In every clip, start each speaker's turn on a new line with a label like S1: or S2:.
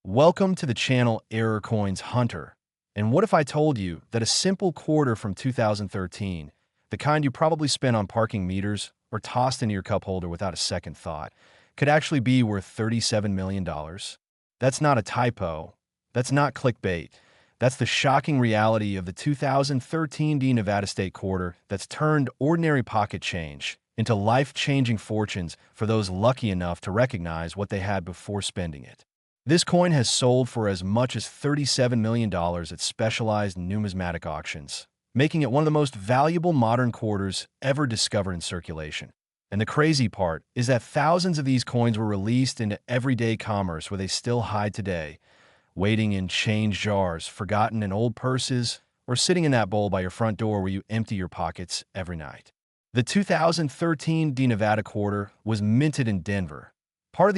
S1: Welcome to the channel Error Coins Hunter. And what if I told you that a simple quarter from 2013, the kind you probably spent on parking meters or tossed into your cup holder without a second thought, could actually be worth $37 million? That's not a typo. That's not clickbait. That's the shocking reality of the 2013 Nevada State quarter that's turned ordinary pocket change into life-changing fortunes for those lucky enough to recognize what they had before spending it. This coin has sold for as much as $37 million at specialized numismatic auctions, making it one of the most valuable modern quarters ever discovered in circulation. And the crazy part is that thousands of these coins were released into everyday commerce where they still hide today, waiting in change jars, forgotten in old purses, or sitting in that bowl by your front door where you empty your pockets every night. The 2013 Nevada quarter was minted in Denver, part of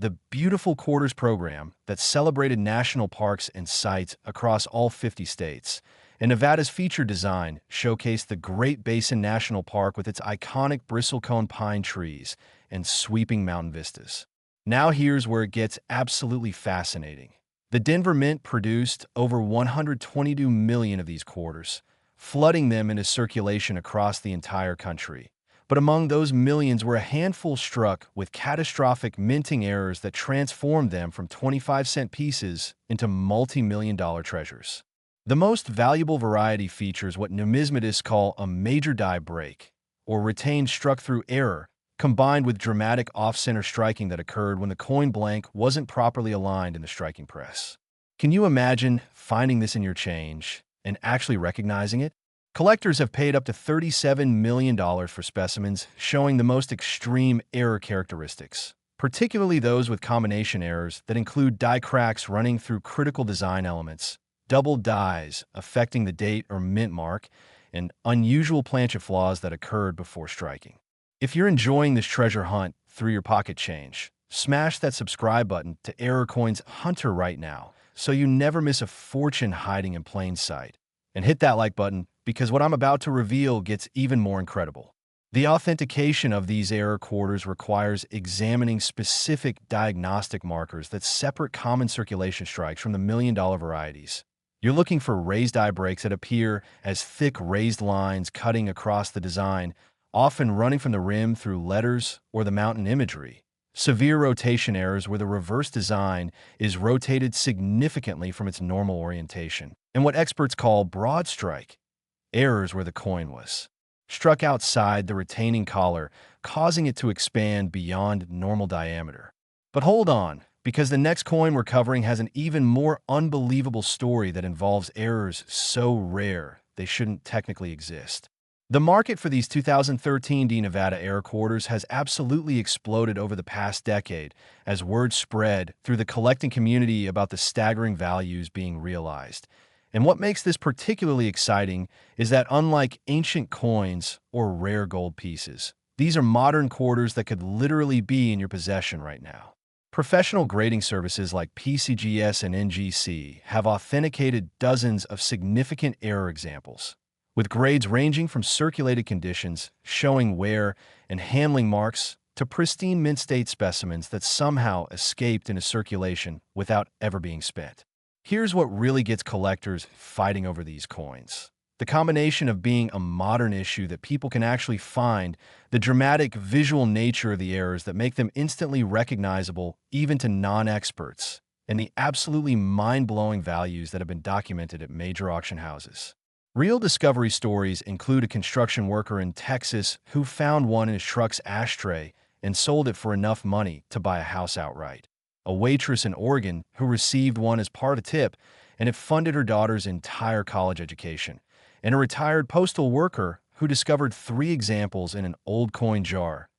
S1: the beautiful quarters program that celebrated national parks and sites across all 50 states. And Nevada's feature design showcased the Great Basin National Park with its iconic bristlecone pine trees and sweeping mountain vistas. Now here's where it gets absolutely fascinating. The Denver Mint produced over 122 million of these quarters, flooding them into circulation across the entire country. But among those millions were a handful struck with catastrophic minting errors that transformed them from 25-cent pieces into multi-million-dollar treasures. The most valuable variety features what numismatists call a major die break, or retained struck through error, combined with dramatic off-center striking that occurred when the coin blank wasn't properly aligned in the striking press. Can you imagine finding this in your change and actually recognizing it? Collectors have paid up to $37 million for specimens showing the most extreme error characteristics, particularly those with combination errors that include die cracks running through critical design elements, double dies affecting the date or mint mark, and unusual plancha flaws that occurred before striking. If you're enjoying this treasure hunt through your pocket change, smash that subscribe button to Error Coins Hunter right now so you never miss a fortune hiding in plain sight. And hit that like button because what I'm about to reveal gets even more incredible. The authentication of these error quarters requires examining specific diagnostic markers that separate common circulation strikes from the million-dollar varieties. You're looking for raised die breaks that appear as thick raised lines cutting across the design, often running from the rim through letters or the mountain imagery. Severe rotation errors where the reverse design is rotated significantly from its normal orientation, and what experts call broad strike errors where the coin was struck outside the retaining collar, causing it to expand beyond normal diameter. But hold on, because the next coin we're covering has an even more unbelievable story that involves errors so rare they shouldn't technically exist. The market for these 2013 Nevada error quarters has absolutely exploded over the past decade as word spread through the collecting community about the staggering values being realized. And what makes this particularly exciting is that unlike ancient coins or rare gold pieces, these are modern quarters that could literally be in your possession right now. Professional grading services like PCGS and NGC have authenticated dozens of significant error examples, with grades ranging from circulated conditions showing wear and handling marks to pristine mint state specimens that somehow escaped into circulation without ever being spent. Here's what really gets collectors fighting over these coins. The combination of being a modern issue that people can actually find, the dramatic visual nature of the errors that make them instantly recognizable even to non-experts, and the absolutely mind-blowing values that have been documented at major auction houses. Real discovery stories include a construction worker in Texas who found one in his truck's ashtray and sold it for enough money to buy a house outright. A waitress in Oregon who received one as part of a tip, and it funded her daughter's entire college education. And a retired postal worker who discovered 3 examples in an old coin jar.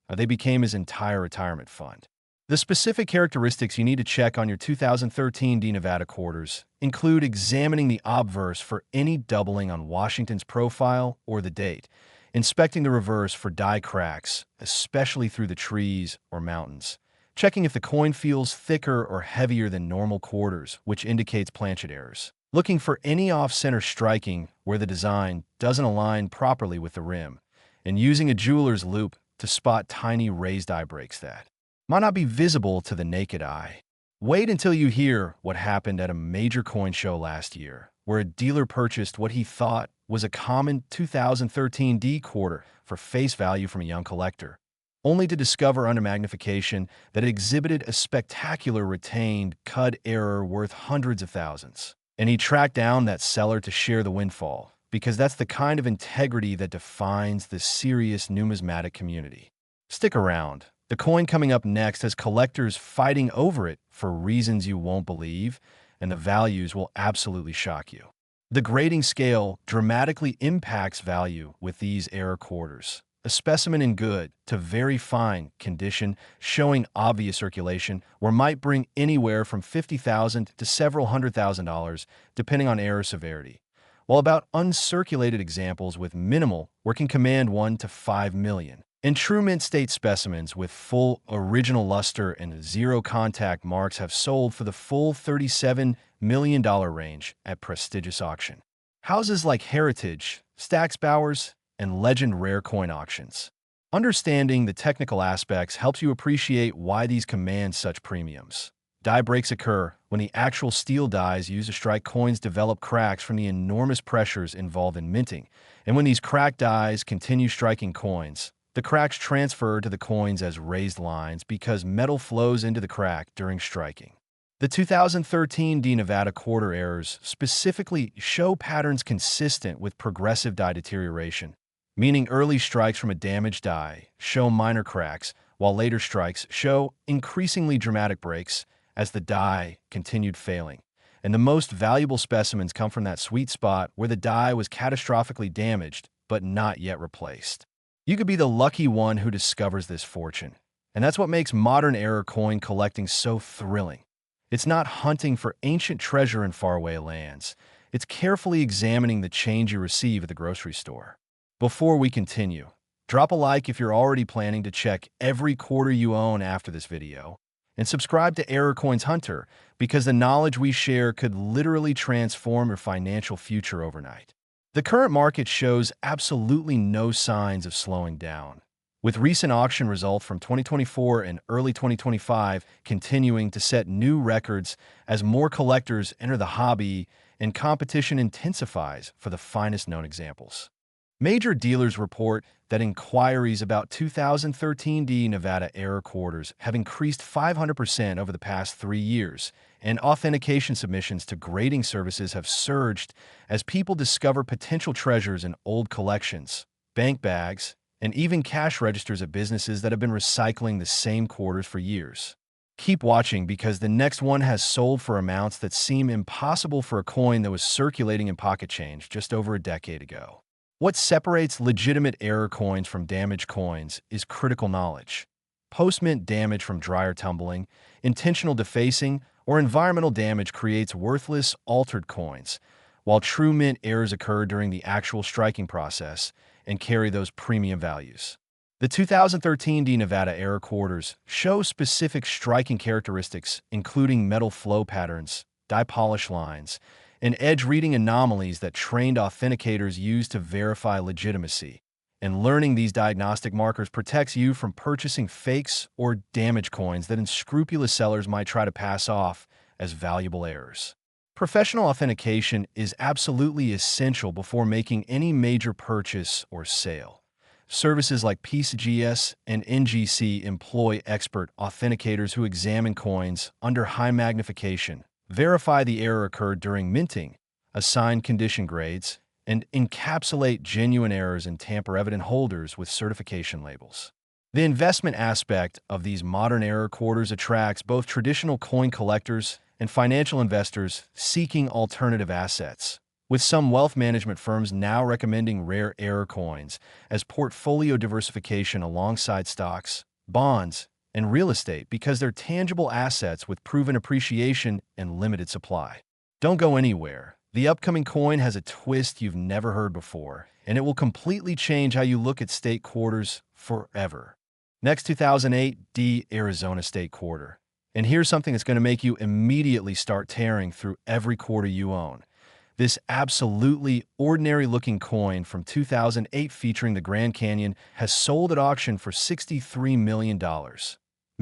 S1: They became his entire retirement fund. The specific characteristics you need to check on your 2013 Nevada quarters include examining the obverse for any doubling on Washington's profile or the date, inspecting the reverse for die cracks, especially through the trees or mountains, checking if the coin feels thicker or heavier than normal quarters, which indicates planchet errors, looking for any off-center striking where the design doesn't align properly with the rim, and using a jeweler's loupe to spot tiny raised die breaks that might not be visible to the naked eye. Wait until you hear what happened at a major coin show last year, where a dealer purchased what he thought was a common 2013 D quarter for face value from a young collector, only to discover under magnification that it exhibited a spectacular retained CUD error worth hundreds of thousands. And he tracked down that seller to share the windfall, because that's the kind of integrity that defines the serious numismatic community. Stick around. The coin coming up next has collectors fighting over it for reasons you won't believe, and the values will absolutely shock you. The grading scale dramatically impacts value with these error quarters. A specimen in good to very fine condition showing obvious circulation where might bring anywhere from $50,000 to several $100,000 depending on error severity, while about uncirculated examples with minimal where can command $1 to $5 million. And true mint state specimens with full original luster and zero contact marks have sold for the full $37 million range at prestigious auction. Houses like Heritage, Stack's Bowers, and Legend Rare Coin Auctions. Understanding the technical aspects helps you appreciate why these command such premiums. Die breaks occur when the actual steel dies used to strike coins develop cracks from the enormous pressures involved in minting, and when these cracked dies continue striking coins, the cracks transfer to the coins as raised lines because metal flows into the crack during striking. The 2013 D Nevada quarter errors specifically show patterns consistent with progressive die deterioration, meaning early strikes from a damaged die show minor cracks, while later strikes show increasingly dramatic breaks as the die continued failing. And the most valuable specimens come from that sweet spot where the die was catastrophically damaged but not yet replaced. You could be the lucky one who discovers this fortune. And that's what makes modern error coin collecting so thrilling. It's not hunting for ancient treasure in faraway lands. It's carefully examining the change you receive at the grocery store. Before we continue, drop a like if you're already planning to check every quarter you own after this video, and subscribe to Error Coins Hunter because the knowledge we share could literally transform your financial future overnight. The current market shows absolutely no signs of slowing down, with recent auction results from 2024 and early 2025 continuing to set new records as more collectors enter the hobby and competition intensifies for the finest known examples. Major dealers report that inquiries about 2013 D Nevada error quarters have increased 500% over the past 3 years, and authentication submissions to grading services have surged as people discover potential treasures in old collections, bank bags, and even cash registers at businesses that have been recycling the same quarters for years. Keep watching because the next one has sold for amounts that seem impossible for a coin that was circulating in pocket change just over a decade ago. What separates legitimate error coins from damaged coins is critical knowledge. Post-mint damage from dryer tumbling, intentional defacing, or environmental damage creates worthless, altered coins, while true mint errors occur during the actual striking process and carry those premium values. The 2013 D Nevada error quarters show specific striking characteristics, including metal flow patterns, die polish lines, and edge reading anomalies that trained authenticators use to verify legitimacy. And learning these diagnostic markers protects you from purchasing fakes or damaged coins that unscrupulous sellers might try to pass off as valuable errors. Professional authentication is absolutely essential before making any major purchase or sale. Services like PCGS and NGC employ expert authenticators who examine coins under high magnification, verify the error occurred during minting, assign condition grades, and encapsulate genuine errors in tamper-evident holders with certification labels. The investment aspect of these modern error quarters attracts both traditional coin collectors and financial investors seeking alternative assets, with some wealth management firms now recommending rare error coins as portfolio diversification alongside stocks, bonds, and real estate because they're tangible assets with proven appreciation and limited supply. Don't go anywhere. The upcoming coin has a twist you've never heard before, and it will completely change how you look at state quarters forever. Next, 2008 D Arizona State Quarter. And here's something that's going to make you immediately start tearing through every quarter you own. This absolutely ordinary-looking coin from 2008 featuring the Grand Canyon has sold at auction for $63 million.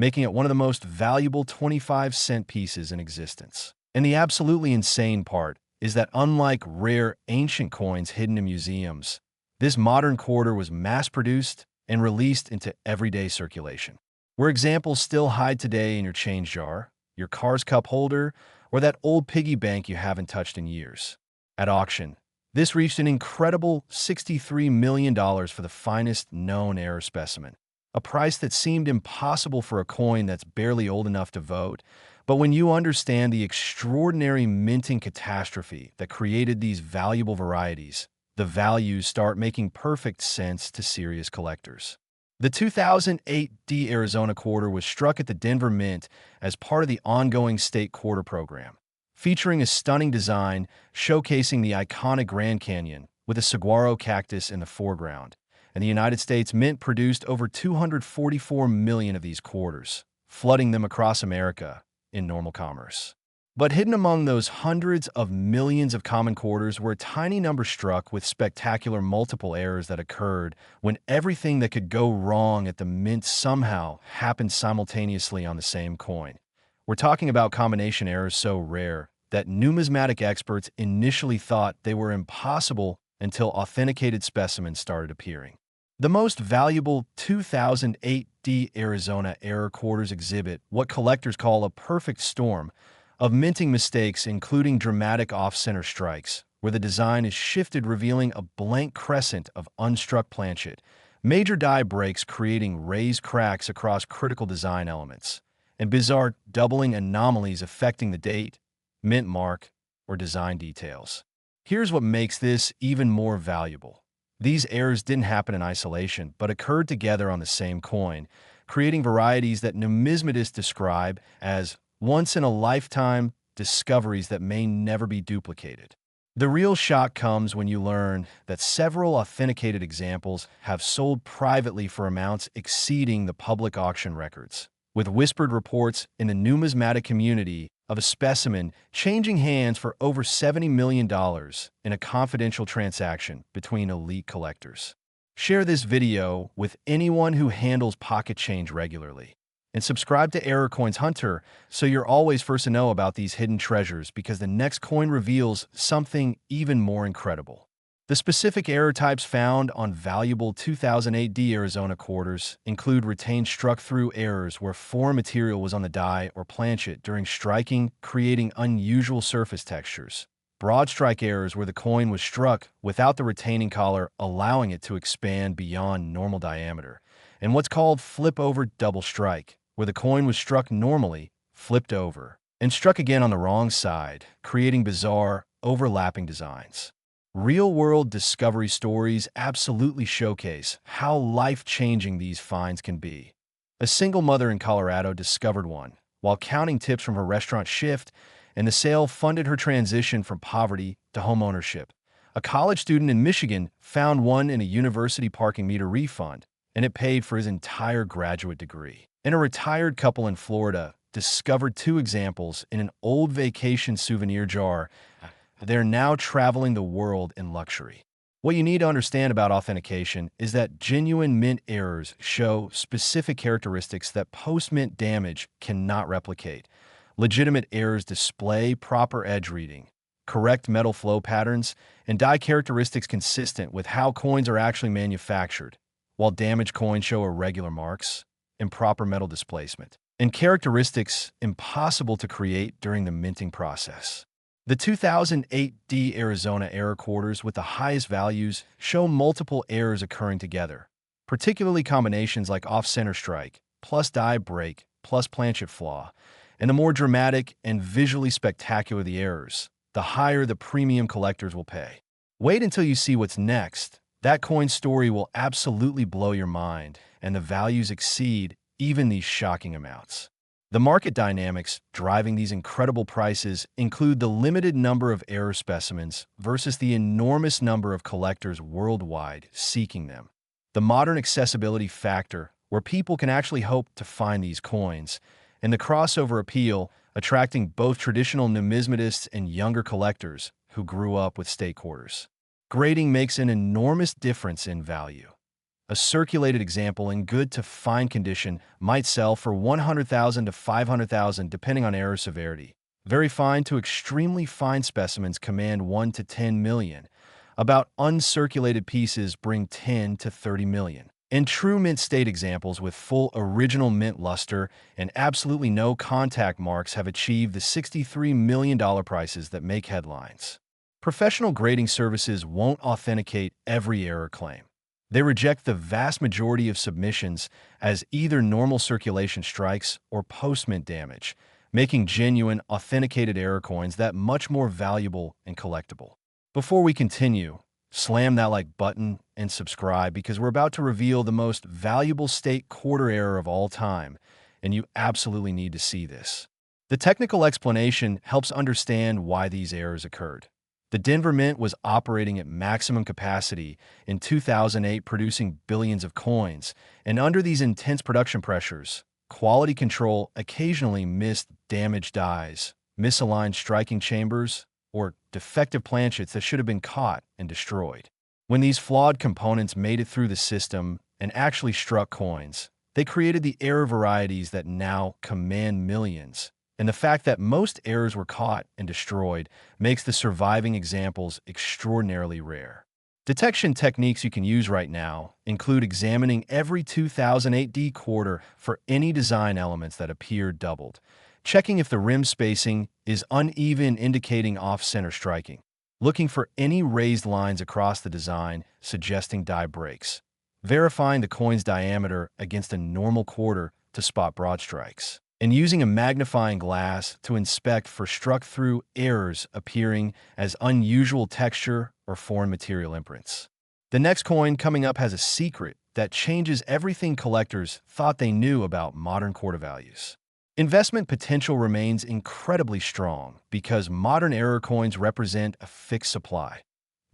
S1: making it one of the most valuable 25-cent pieces in existence. And the absolutely insane part is that unlike rare ancient coins hidden in museums, this modern quarter was mass-produced and released into everyday circulation. Where examples still hide today in your change jar, your car's cup holder, or that old piggy bank you haven't touched in years. At auction, this reached an incredible $63 million for the finest known error specimen, a price that seemed impossible for a coin that's barely old enough to vote. But when you understand the extraordinary minting catastrophe that created these valuable varieties, the values start making perfect sense to serious collectors. The 2008 D Arizona quarter was struck at the Denver Mint as part of the ongoing state quarter program, featuring a stunning design showcasing the iconic Grand Canyon with a saguaro cactus in the foreground. And the United States Mint produced over 244 million of these quarters, flooding them across America in normal commerce. But hidden among those hundreds of millions of common quarters were a tiny number struck with spectacular multiple errors that occurred when everything that could go wrong at the mint somehow happened simultaneously on the same coin. We're talking about combination errors so rare that numismatic experts initially thought they were impossible until authenticated specimens started appearing. The most valuable 2008 D Arizona error quarters exhibit what collectors call a perfect storm of minting mistakes, including dramatic off-center strikes, where the design is shifted revealing a blank crescent of unstruck planchet, major die breaks creating raised cracks across critical design elements, and bizarre doubling anomalies affecting the date, mint mark, or design details. Here's what makes this even more valuable. These errors didn't happen in isolation, but occurred together on the same coin, creating varieties that numismatists describe as once-in-a-lifetime discoveries that may never be duplicated. The real shock comes when you learn that several authenticated examples have sold privately for amounts exceeding the public auction records, with whispered reports in the numismatic community of a specimen changing hands for over $70 million in a confidential transaction between elite collectors. Share this video with anyone who handles pocket change regularly. And subscribe to Error Coins Hunter so you're always first to know about these hidden treasures, because the next coin reveals something even more incredible. The specific error types found on valuable 2008 D Arizona quarters include retained struck-through errors where foreign material was on the die or planchet during striking, creating unusual surface textures. Broad strike errors where the coin was struck without the retaining collar, allowing it to expand beyond normal diameter. And what's called flip-over double strike, where the coin was struck normally, flipped over, and struck again on the wrong side, creating bizarre, overlapping designs. Real-world discovery stories absolutely showcase how life-changing these finds can be. A single mother in Colorado discovered one while counting tips from her restaurant shift, and the sale funded her transition from poverty to homeownership. A college student in Michigan found one in a university parking meter refund, and it paid for his entire graduate degree. And a retired couple in Florida discovered two examples in an old vacation souvenir jar. They're now traveling the world in luxury. What you need to understand about authentication is that genuine mint errors show specific characteristics that post-mint damage cannot replicate. Legitimate errors display proper edge reading, correct metal flow patterns, and die characteristics consistent with how coins are actually manufactured, while damaged coins show irregular marks, improper metal displacement, and characteristics impossible to create during the minting process. The 2008 D Arizona error quarters with the highest values show multiple errors occurring together, particularly combinations like off-center strike, plus die break, plus planchet flaw. And the more dramatic and visually spectacular the errors, the higher the premium collectors will pay. Wait until you see what's next. That coin story will absolutely blow your mind, and the values exceed even these shocking amounts. The market dynamics driving these incredible prices include the limited number of error specimens versus the enormous number of collectors worldwide seeking them. The modern accessibility factor, where people can actually hope to find these coins, and the crossover appeal, attracting both traditional numismatists and younger collectors who grew up with state quarters. Grading makes an enormous difference in value. A circulated example in good to fine condition might sell for 100,000 to 500,000 depending on error severity. Very fine to extremely fine specimens command 1 to 10 million. About uncirculated pieces bring 10 to 30 million. And true mint state examples with full original mint luster and absolutely no contact marks have achieved the $63 million prices that make headlines. Professional grading services won't authenticate every error claim. They reject the vast majority of submissions as either normal circulation strikes or post-mint damage, making genuine, authenticated error coins that much more valuable and collectible. Before we continue, slam that like button and subscribe because we're about to reveal the most valuable state quarter error of all time, and you absolutely need to see this. The technical explanation helps understand why these errors occurred. The Denver Mint was operating at maximum capacity in 2008, producing billions of coins, and under these intense production pressures, quality control occasionally missed damaged dies, misaligned striking chambers, or defective planchets that should have been caught and destroyed. When these flawed components made it through the system and actually struck coins, they created the error varieties that now command millions. And the fact that most errors were caught and destroyed makes the surviving examples extraordinarily rare. Detection techniques you can use right now include examining every 2008 D quarter for any design elements that appear doubled, checking if the rim spacing is uneven indicating off-center striking, looking for any raised lines across the design suggesting die breaks, verifying the coin's diameter against a normal quarter to spot broad strikes, and using a magnifying glass to inspect for struck-through errors appearing as unusual texture or foreign material imprints. The next coin coming up has a secret that changes everything collectors thought they knew about modern quarter values. Investment potential remains incredibly strong because modern error coins represent a fixed supply.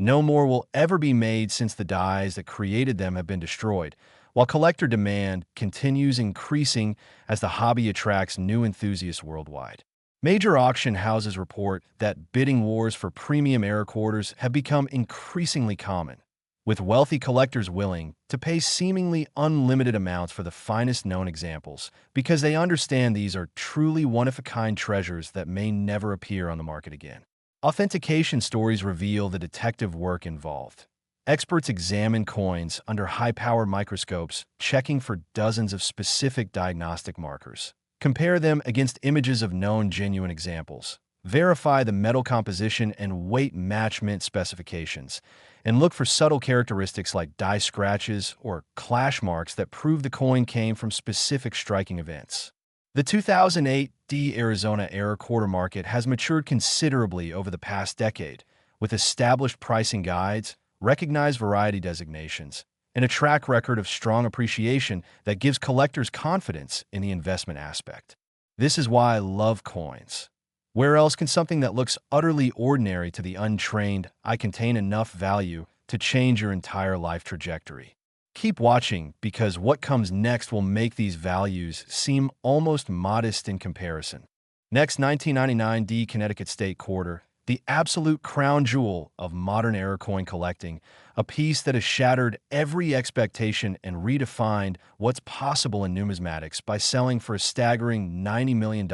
S1: No more will ever be made since the dies that created them have been destroyed, while collector demand continues increasing as the hobby attracts new enthusiasts worldwide. Major auction houses report that bidding wars for premium error quarters have become increasingly common, with wealthy collectors willing to pay seemingly unlimited amounts for the finest known examples because they understand these are truly one-of-a-kind treasures that may never appear on the market again. Authentication stories reveal the detective work involved. Experts examine coins under high-powered microscopes, checking for dozens of specific diagnostic markers. Compare them against images of known genuine examples. Verify the metal composition and weight match mint specifications, and look for subtle characteristics like die scratches or clash marks that prove the coin came from specific striking events. The 2008 D Arizona error quarter market has matured considerably over the past decade, with established pricing guides, recognized variety designations, and a track record of strong appreciation that gives collectors confidence in the investment aspect. This is why I love coins. Where else can something that looks utterly ordinary to the untrained contain enough value to change your entire life trajectory? Keep watching because what comes next will make these values seem almost modest in comparison. Next, 1999 D Connecticut State Quarter, the absolute crown jewel of modern error coin collecting, a piece that has shattered every expectation and redefined what's possible in numismatics by selling for a staggering $90 million,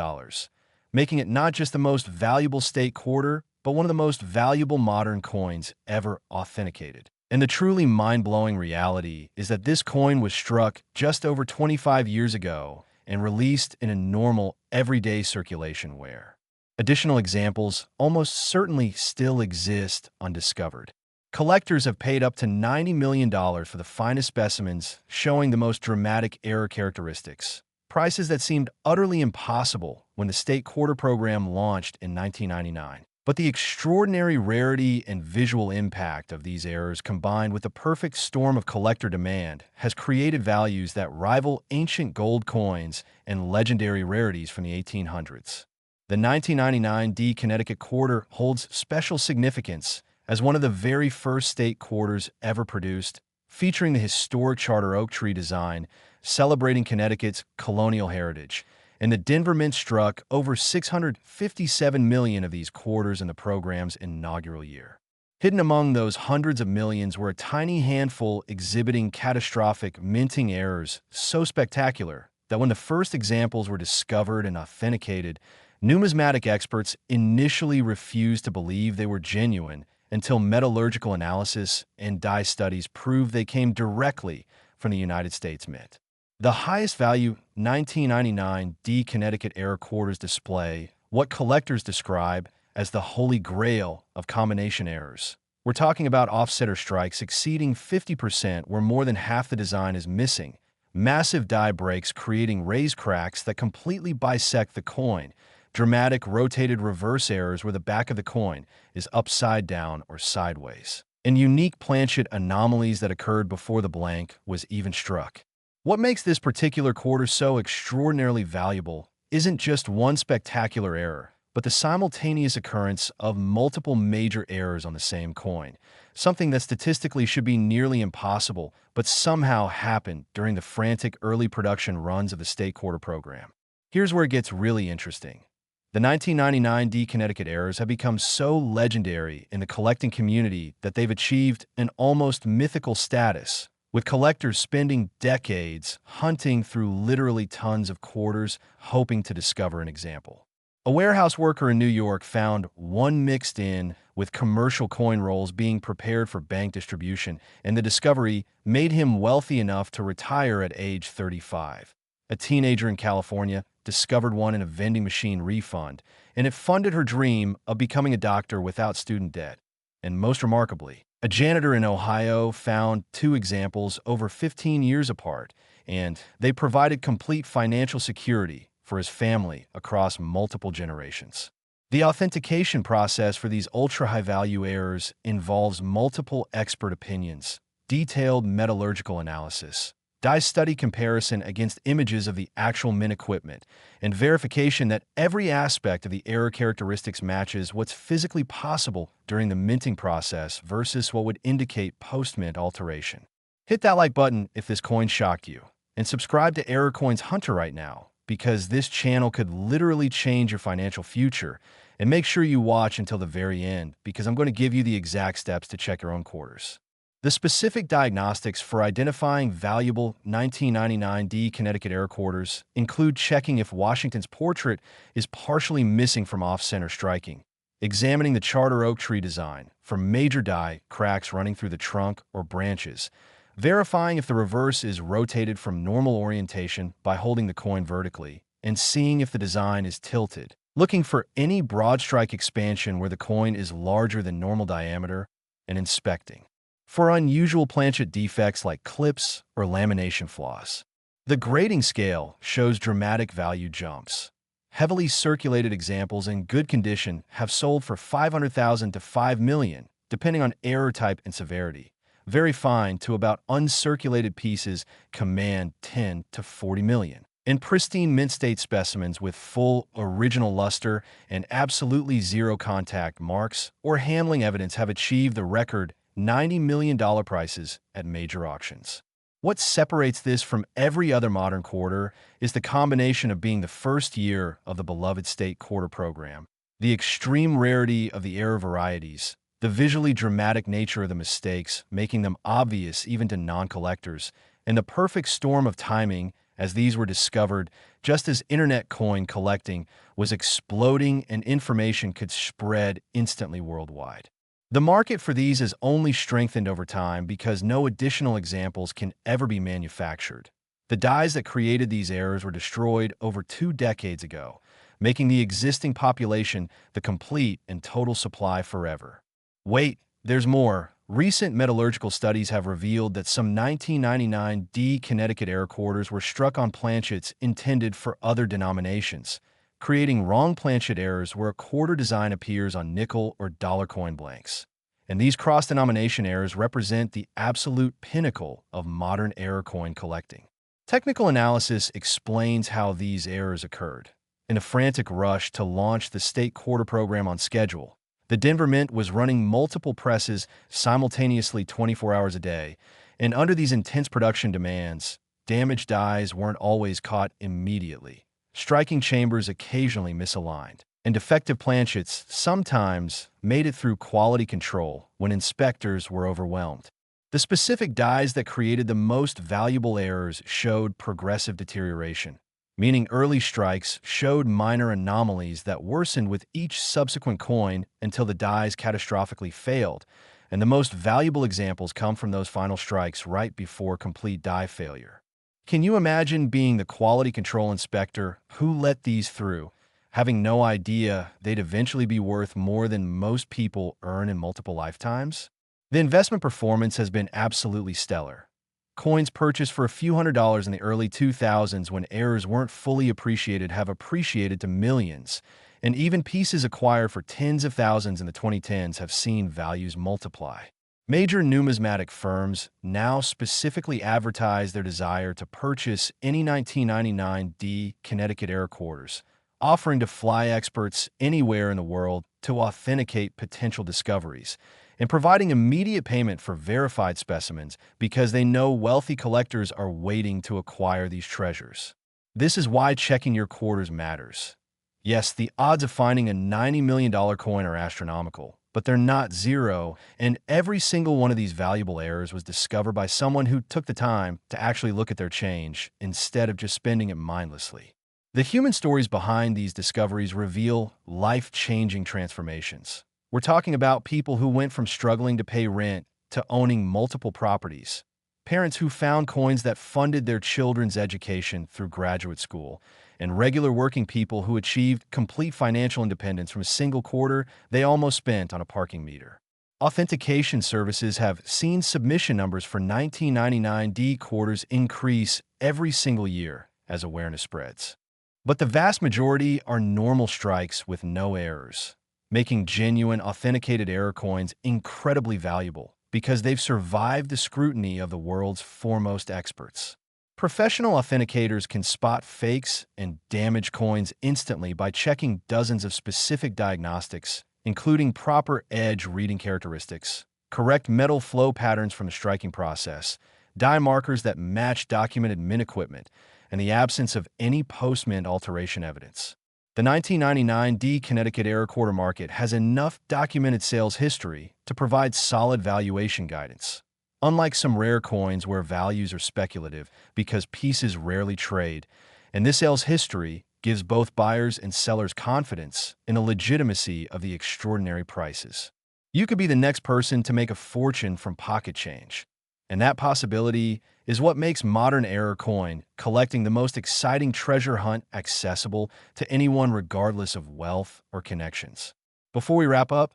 S1: making it not just the most valuable state quarter, but one of the most valuable modern coins ever authenticated. And the truly mind-blowing reality is that this coin was struck just over 25 years ago and released in a normal, everyday circulation wear. Additional examples almost certainly still exist undiscovered. Collectors have paid up to $90 million for the finest specimens showing the most dramatic error characteristics, prices that seemed utterly impossible when the state quarter program launched in 1999. But the extraordinary rarity and visual impact of these errors combined with the perfect storm of collector demand has created values that rival ancient gold coins and legendary rarities from the 1800s. The 1999 D Connecticut Quarter holds special significance as one of the very first state quarters ever produced, featuring the historic charter oak tree design, celebrating Connecticut's colonial heritage. And the Denver Mint struck over 657 million of these quarters in the program's inaugural year. Hidden among those hundreds of millions were a tiny handful exhibiting catastrophic minting errors so spectacular that when the first examples were discovered and authenticated, numismatic experts initially refused to believe they were genuine until metallurgical analysis and die studies proved they came directly from the United States Mint. The highest value 1999 D Connecticut error quarters display what collectors describe as the holy grail of combination errors. We're talking about offset or strikes exceeding 50% where more than half the design is missing, massive die breaks creating raised cracks that completely bisect the coin, dramatic rotated reverse errors where the back of the coin is upside down or sideways, and unique planchet anomalies that occurred before the blank was even struck. What makes this particular quarter so extraordinarily valuable isn't just one spectacular error, but the simultaneous occurrence of multiple major errors on the same coin, something that statistically should be nearly impossible, but somehow happened during the frantic early production runs of the state quarter program. Here's where it gets really interesting. The 1999 D Connecticut errors have become so legendary in the collecting community that they've achieved an almost mythical status, with collectors spending decades hunting through literally tons of quarters hoping to discover an example. A warehouse worker in New York found one mixed in with commercial coin rolls being prepared for bank distribution, and the discovery made him wealthy enough to retire at age 35. A teenager in California discovered one in a vending machine refund, and it funded her dream of becoming a doctor without student debt. And most remarkably, a janitor in Ohio found two examples over 15 years apart, and they provided complete financial security for his family across multiple generations. The authentication process for these ultra-high-value errors involves multiple expert opinions, detailed metallurgical analysis, die study comparison against images of the actual mint equipment, and verification that every aspect of the error characteristics matches what's physically possible during the minting process versus what would indicate post-mint alteration. Hit that like button if this coin shocked you, and subscribe to Error Coins Hunter right now, because this channel could literally change your financial future. And make sure you watch until the very end, because I'm going to give you the exact steps to check your own quarters. The specific diagnostics for identifying valuable 1999 D Connecticut error quarters include checking if Washington's portrait is partially missing from off-center striking, examining the charter oak tree design for major die cracks running through the trunk or branches, verifying if the reverse is rotated from normal orientation by holding the coin vertically, and seeing if the design is tilted, looking for any broad strike expansion where the coin is larger than normal diameter, and inspecting for unusual planchet defects like clips or lamination flaws. The grading scale shows dramatic value jumps. Heavily circulated examples in good condition have sold for $500,000 to $5 million, depending on error type and severity. Very fine to about uncirculated pieces command $10 to $40 million. And pristine mint state specimens with full original luster and absolutely zero contact marks or handling evidence have achieved the record $90 million prices at major auctions. What separates this from every other modern quarter is the combination of being the first year of the beloved state quarter program, the extreme rarity of the error varieties, the visually dramatic nature of the mistakes, making them obvious even to non-collectors, and the perfect storm of timing as these were discovered just as internet coin collecting was exploding and information could spread instantly worldwide. The market for these has only strengthened over time because no additional examples can ever be manufactured. The dies that created these errors were destroyed over 2 decades ago, making the existing population the complete and total supply forever. Wait, there's more. Recent metallurgical studies have revealed that some 1999 D Connecticut error quarters were struck on planchets intended for other denominations, creating wrong planchet errors where a quarter design appears on nickel or dollar coin blanks. And these cross-denomination errors represent the absolute pinnacle of modern error coin collecting. Technical analysis explains how these errors occurred. In a frantic rush to launch the state quarter program on schedule, the Denver Mint was running multiple presses simultaneously 24 hours a day, and under these intense production demands, damaged dies weren't always caught immediately. Striking chambers occasionally misaligned, And defective planchets sometimes made it through quality control when inspectors were overwhelmed. The specific dies that created the most valuable errors showed progressive deterioration, meaning early strikes showed minor anomalies that worsened with each subsequent coin until the dies catastrophically failed, and the most valuable examples come from those final strikes right before complete die failure. Can you imagine being the quality control inspector who let these through, having no idea they'd eventually be worth more than most people earn in multiple lifetimes? The investment performance has been absolutely stellar. Coins purchased for a few $100s in the early 2000s when errors weren't fully appreciated have appreciated to millions, and even pieces acquired for tens of thousands in the 2010s have seen values multiply. Major numismatic firms now specifically advertise their desire to purchase any 1999 D Connecticut era quarters, offering to fly experts anywhere in the world to authenticate potential discoveries, and providing immediate payment for verified specimens because they know wealthy collectors are waiting to acquire these treasures. This is why checking your quarters matters. Yes, the odds of finding a $90 million coin are astronomical, but they're not zero, and every single one of these valuable errors was discovered by someone who took the time to actually look at their change instead of just spending it mindlessly. The human stories behind these discoveries reveal life-changing transformations. We're talking about people who went from struggling to pay rent to owning multiple properties, parents who found coins that funded their children's education through graduate school, and regular working people who achieved complete financial independence from a single quarter they almost spent on a parking meter. Authentication services have seen submission numbers for 1999 D quarters increase every single year as awareness spreads. But the vast majority are normal strikes with no errors, making genuine authenticated error coins incredibly valuable because they've survived the scrutiny of the world's foremost experts. Professional authenticators can spot fakes and damaged coins instantly by checking dozens of specific diagnostics, including proper edge reading characteristics, correct metal flow patterns from the striking process, die markers that match documented mint equipment, and the absence of any post-mint alteration evidence. The 1999 D Connecticut era quarter market has enough documented sales history to provide solid valuation guidance. Unlike some rare coins where values are speculative because pieces rarely trade, and this sales history gives both buyers and sellers confidence in the legitimacy of the extraordinary prices. You could be the next person to make a fortune from pocket change, and that possibility is what makes modern era coin collecting the most exciting treasure hunt accessible to anyone regardless of wealth or connections. Before we wrap up,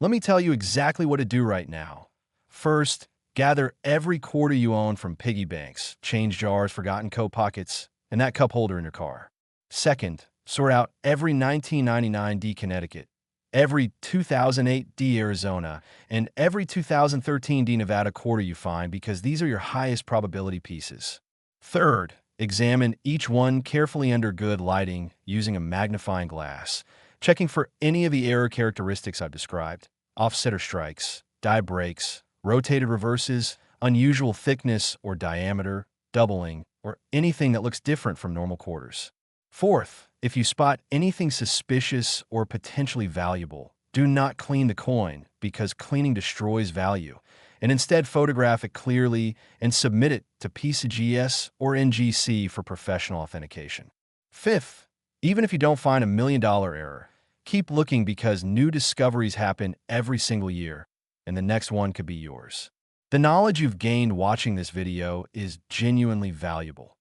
S1: let me tell you exactly what to do right now. First, gather every quarter you own from piggy banks, change jars, forgotten coat pockets, and that cup holder in your car. Second, sort out every 1999 D Connecticut, every 2008 D Arizona, and every 2013 D Nevada quarter you find because these are your highest probability pieces. Third, examine each one carefully under good lighting using a magnifying glass, checking for any of the error characteristics I've described: offsetter strikes, die breaks, rotated reverses, unusual thickness or diameter, doubling, or anything that looks different from normal quarters. Fourth, if you spot anything suspicious or potentially valuable, do not clean the coin because cleaning destroys value, and instead photograph it clearly and submit it to PCGS or NGC for professional authentication. Fifth, even if you don't find a $1 million error, keep looking because new discoveries happen every single year, and the next one could be yours. The knowledge you've gained watching this video is genuinely valuable.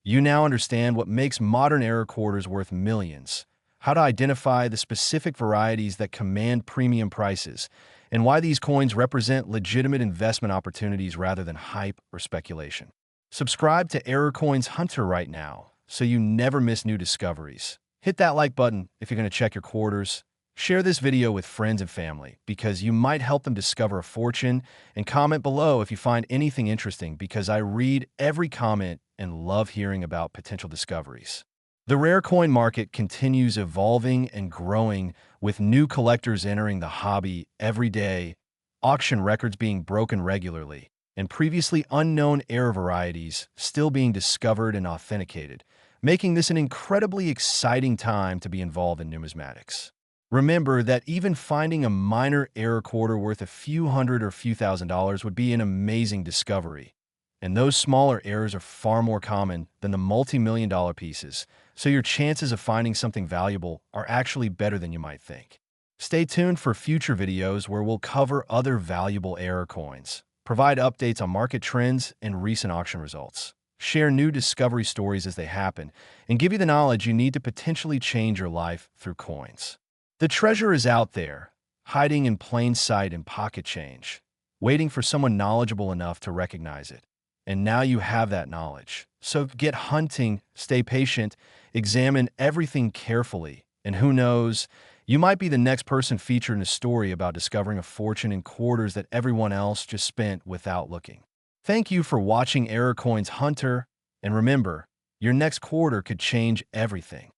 S1: You now understand what makes modern error quarters worth millions, how to identify the specific varieties that command premium prices, and why these coins represent legitimate investment opportunities rather than hype or speculation. Subscribe to Error Coins Hunter right now so you never miss new discoveries. Hit that like button if you're going to check your quarters. Share this video with friends and family because you might help them discover a fortune, and comment below if you find anything interesting because I read every comment and love hearing about potential discoveries. The rare coin market continues evolving and growing with new collectors entering the hobby every day, auction records being broken regularly, and previously unknown error varieties still being discovered and authenticated, making this an incredibly exciting time to be involved in numismatics. Remember that even finding a minor error quarter worth a few hundred or few $1,000s would be an amazing discovery. And those smaller errors are far more common than the multi-million-dollar pieces, so your chances of finding something valuable are actually better than you might think. Stay tuned for future videos where we'll cover other valuable error coins, provide updates on market trends and recent auction results, share new discovery stories as they happen, and give you the knowledge you need to potentially change your life through coins. The treasure is out there, hiding in plain sight in pocket change, waiting for someone knowledgeable enough to recognize it. And now you have that knowledge. So get hunting, stay patient, examine everything carefully, and who knows, you might be the next person featured in a story about discovering a fortune in quarters that everyone else just spent without looking. Thank you for watching Error Coins Hunter, and remember, your next quarter could change everything.